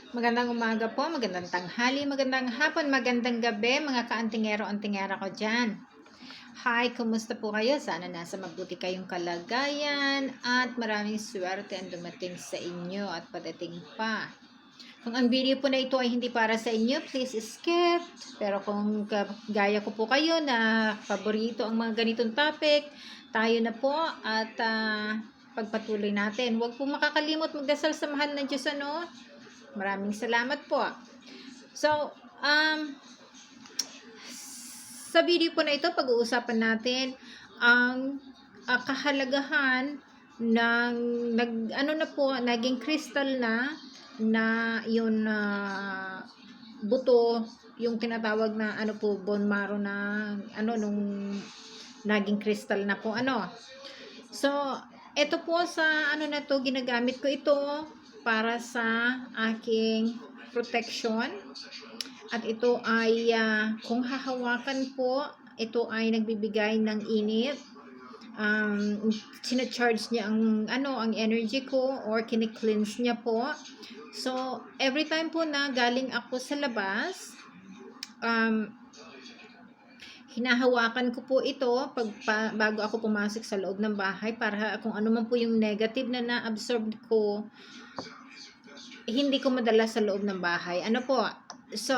Magandang umaga po, magandang tanghali, magandang hapon, magandang gabi, mga kaantingero-antingera ko dyan. Hi, kumusta po kayo? Sana nasa mabuti kayong kalagayan at maraming swerte ang dumating sa inyo at padating pa. Kung ang video po na ito ay hindi para sa inyo, please skip. Pero kung gaya ko po kayo na paborito ang mga ganitong topic, tayo na po at pagpatuloy natin. Huwag po makakalimot magdasal sa mahal ng Diyos, ano? Maraming salamat po. So, sa video po na ito, pag-uusapan natin ang kahalagahan ng naging crystal na yun buto, yung tinatawag na bone marrow na nung naging crystal na po So, ito po sa na to, ginagamit ko ito para sa aking protection. At ito ay kung hahawakan po, ito ay nagbibigay ng init. Sinacharge niya ang energy ko or kini-cleanse niya po. So, every time po na galing ako sa labas, hinahawakan ko po ito bago ako pumasok sa loob ng bahay para kung ano man po yung negative na na-absorb ko, hindi ko madala sa loob ng bahay. So,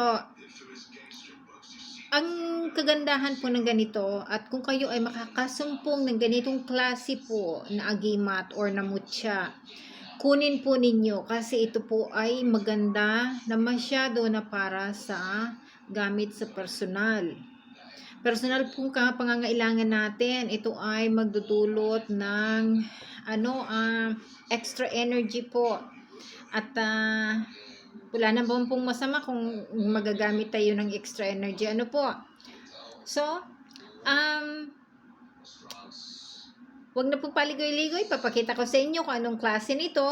ang kagandahan po ng ganito, at kung kayo ay makakasumpong ng ganitong klase po na agimat or na mutya, kunin po ninyo kasi ito po ay maganda na masyado na para sa gamit sa personal. Personal po pangangailangan natin, ito ay magdudulot ng extra energy po. At wala naman pong masama kung magagamit tayo ng extra energy. So, wag na pong paligoy-ligoy. Papakita ko sa inyo kung anong klase nito.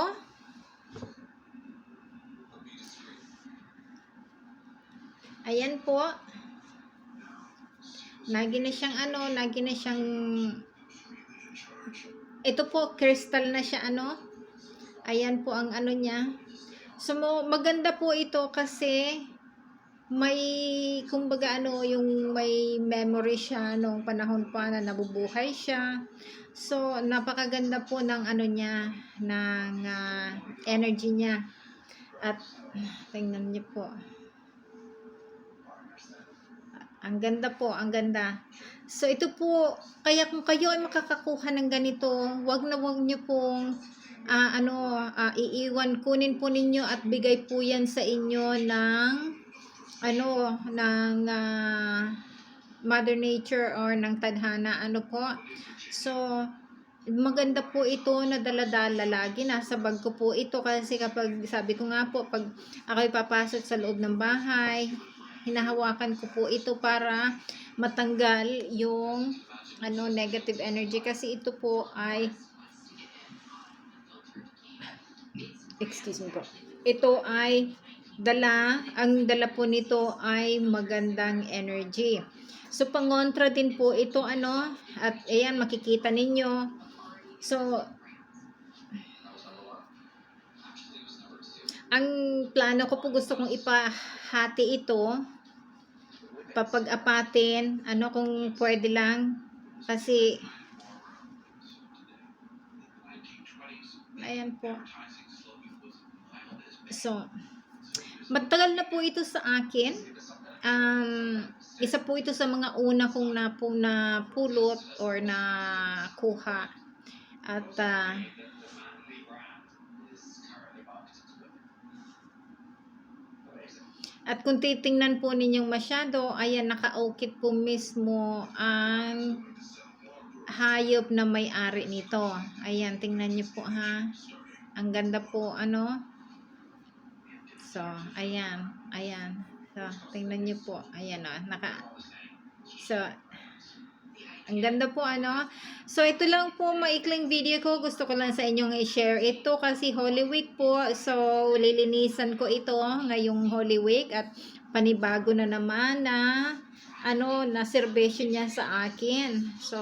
Ayan po. Lagi na siyang ito po, crystal na siya Ayan po ang niya. So, maganda po ito kasi may, kumbaga yung may memory siya nung panahon pa na nabubuhay siya. So, napakaganda po ng niya, ng energy niya. At, tingnan niyo po. Ang ganda po, ang ganda. So, ito po, kaya kung kayo ay makakakuha ng ganito, wag niyo pong iiwan, kunin po ninyo at bigay po yan sa inyo ng Mother Nature or ng tadhana So, maganda po ito na dala-dala lagi, nasa bag ko po ito kasi kapag, sabi ko nga po, pag ako'y papasok sa loob ng bahay, hinahawakan ko po ito para matanggal yung negative energy kasi ito po ay ito ay ang dala po nito ay magandang energy. So, pangontra din po ito at ayan, makikita ninyo. So, ang plano ko po, gusto kong ipahati ito, papag-apatin, kung pwede lang, kasi ayan po. So, matagal na po ito sa akin. Isa po ito sa mga una kong napulot or nakuha. At kung titingnan po ninyong masyado, ayan, nakaukit po mismo ang hayop na may-ari nito. Ayan, tingnan niyo po ha. Ang ganda po So, ayan. So, tingnan niyo po. Ayan So, ang ganda po So, ito lang po maikling video ko. Gusto ko lang sa inyong i-share ito kasi Holy Week po. So, lilinisan ko ito ngayong Holy Week at panibago na naman na na servisyo niya sa akin. So,